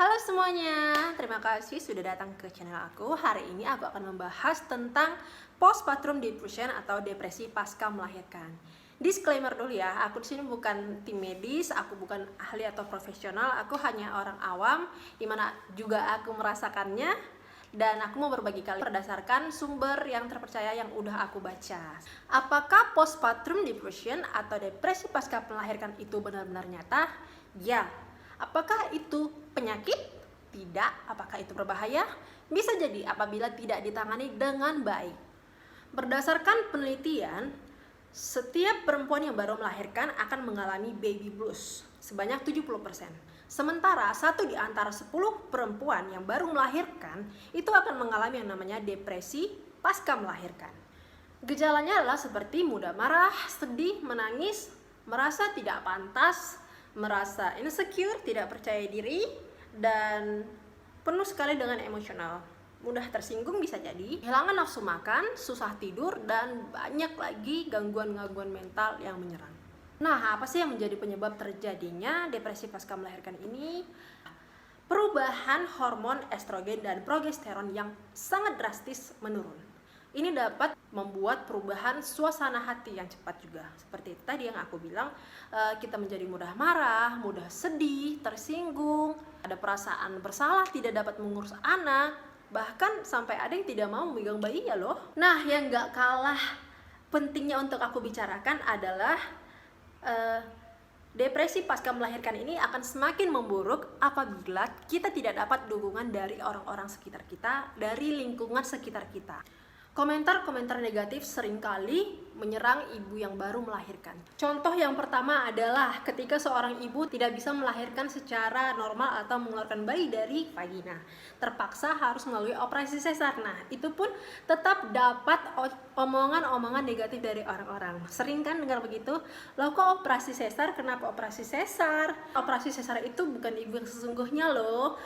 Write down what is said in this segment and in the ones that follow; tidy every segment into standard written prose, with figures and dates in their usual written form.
Halo semuanya, terima kasih sudah datang ke channel aku. Hari ini aku akan membahas tentang postpartum depression atau depresi pasca melahirkan. Disclaimer dulu ya, aku di sini bukan tim medis, aku bukan ahli atau profesional, aku hanya orang awam, dimana juga aku merasakannya. Dan aku mau berbagi kalian berdasarkan sumber yang terpercaya yang udah aku baca. Apakah postpartum depression atau depresi pasca melahirkan itu benar-benar nyata? Ya. Apakah itu penyakit? Tidak. Apakah itu berbahaya? Bisa jadi apabila tidak ditangani dengan baik. Berdasarkan penelitian, setiap perempuan yang baru melahirkan akan mengalami baby blues sebanyak 70%. Sementara 1 di antara 10 perempuan yang baru melahirkan itu akan mengalami yang namanya depresi pasca melahirkan. Gejalanya adalah seperti mudah marah, sedih, menangis, merasa tidak pantas, merasa insecure, tidak percaya diri, dan penuh sekali dengan emosional. Mudah tersinggung bisa jadi, kehilangan nafsu makan, susah tidur, dan banyak lagi gangguan-gangguan mental yang menyerang. Nah, apa sih yang menjadi penyebab terjadinya depresi pasca melahirkan ini? Perubahan hormon estrogen dan progesteron yang sangat drastis menurun. Ini dapat membuat perubahan suasana hati yang cepat juga. Seperti tadi yang aku bilang, kita menjadi mudah marah, mudah sedih, tersinggung, ada perasaan bersalah, tidak dapat mengurus anak, bahkan sampai ada yang tidak mau memegang bayinya loh. Nah, yang gak kalah pentingnya untuk aku bicarakan adalah depresi pasca melahirkan ini akan semakin memburuk apabila kita tidak dapat dukungan dari orang-orang sekitar kita, dari lingkungan sekitar kita. Komentar-komentar negatif seringkali menyerang ibu yang baru melahirkan. Contoh yang pertama adalah ketika seorang ibu tidak bisa melahirkan secara normal atau mengeluarkan bayi dari vagina, terpaksa harus melalui operasi sesar. Nah, itu pun tetap dapat omongan-omongan negatif dari orang-orang. Sering kan dengar begitu, loh kok operasi sesar, kenapa operasi sesar? Operasi sesar itu bukan ibu yang sesungguhnya loh.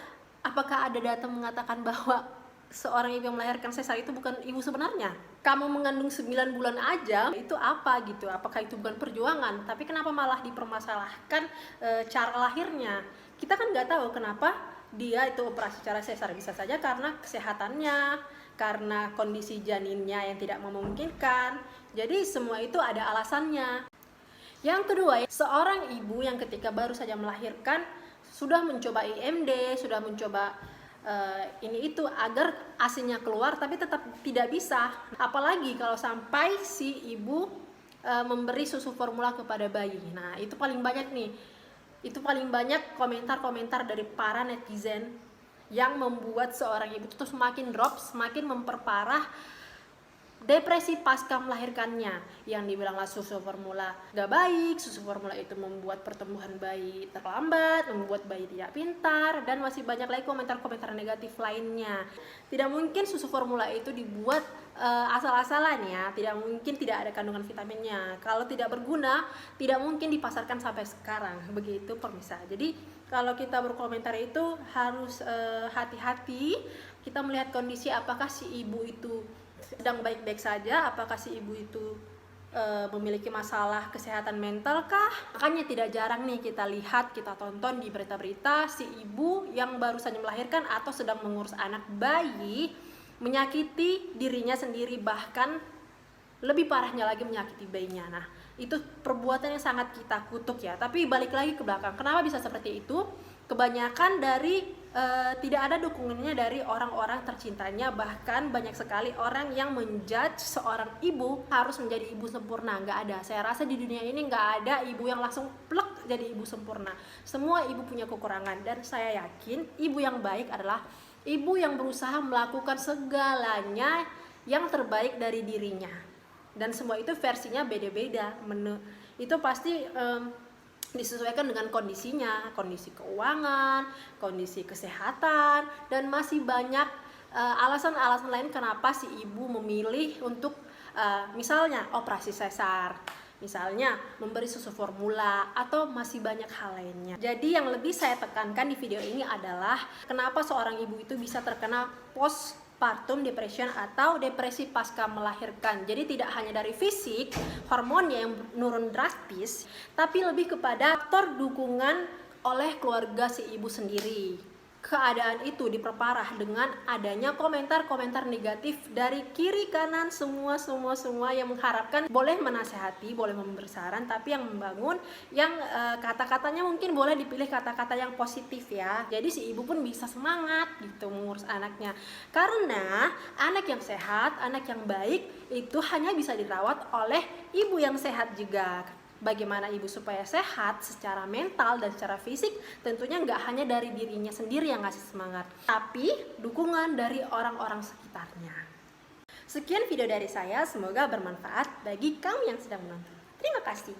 Apakah ada data mengatakan bahwa seorang ibu yang melahirkan sesar itu bukan ibu sebenarnya? Kamu mengandung 9 bulan aja, itu apa gitu? Apakah itu bukan perjuangan? Tapi kenapa malah dipermasalahkan cara lahirnya? Kita kan nggak tahu kenapa dia itu operasi cara sesar. Bisa saja karena kesehatannya, karena kondisi janinnya yang tidak memungkinkan. Jadi semua itu ada alasannya. Yang kedua, seorang ibu yang ketika baru saja melahirkan sudah mencoba IMD, sudah mencoba ini itu agar ASINya keluar, tapi tetap tidak bisa. Apalagi kalau sampai si ibu memberi susu formula kepada bayi. Nah, itu paling banyak nih. Itu paling banyak komentar-komentar dari para netizen yang membuat seorang ibu itu semakin drop, semakin memperparah depresi pasca melahirkannya, yang dibilanglah susu formula gak baik, susu formula itu membuat pertumbuhan bayi terlambat, membuat bayi tidak pintar, dan masih banyak lagi komentar-komentar negatif lainnya. Tidak mungkin susu formula itu dibuat asal-asalan ya, tidak mungkin tidak ada kandungan vitaminnya. Kalau tidak berguna, tidak mungkin dipasarkan sampai sekarang. Begitu pemirsa. Jadi kalau kita berkomentar itu harus hati-hati. Kita melihat kondisi apakah si ibu itu sedang baik-baik saja, apakah si ibu itu memiliki masalah kesehatan mental kah? Makanya tidak jarang nih kita lihat, kita tonton di berita-berita si ibu yang baru saja melahirkan atau sedang mengurus anak bayi menyakiti dirinya sendiri, bahkan lebih parahnya lagi menyakiti bayinya. Nah, itu perbuatan yang sangat kita kutuk ya. Tapi balik lagi ke belakang, kenapa bisa seperti itu? Kebanyakan dari tidak ada dukungannya dari orang-orang tercintanya. Bahkan banyak sekali orang yang menjudge seorang ibu harus menjadi ibu sempurna. Nggak ada. Saya rasa di dunia ini nggak ada ibu yang langsung plek jadi ibu sempurna. Semua ibu punya kekurangan, dan saya yakin ibu yang baik adalah ibu yang berusaha melakukan segalanya yang terbaik dari dirinya. Dan semua itu versinya beda-beda. Itu pasti disesuaikan dengan kondisinya, kondisi keuangan, kondisi kesehatan, dan masih banyak alasan-alasan lain kenapa si ibu memilih untuk misalnya operasi sesar, misalnya memberi susu formula, atau masih banyak hal lainnya. Jadi yang lebih saya tekankan di video ini adalah kenapa seorang ibu itu bisa terkena postpartum depression atau depresi pasca melahirkan. Jadi tidak hanya dari fisik, hormonnya yang menurun drastis, tapi lebih kepada faktor dukungan oleh keluarga si ibu sendiri. Keadaan itu diperparah dengan adanya komentar-komentar negatif dari kiri kanan, semua yang mengharapkan boleh menasehati, boleh memberi saran, tapi yang membangun, yang kata-katanya mungkin boleh dipilih kata-kata yang positif ya. Jadi si ibu pun bisa semangat gitu mengurus anaknya. Karena anak yang sehat, anak yang baik itu hanya bisa dirawat oleh ibu yang sehat juga. Bagaimana ibu supaya sehat secara mental dan secara fisik, tentunya nggak hanya dari dirinya sendiri yang ngasih semangat, tapi dukungan dari orang-orang sekitarnya. Sekian video dari saya, semoga bermanfaat bagi kamu yang sedang menonton. Terima kasih.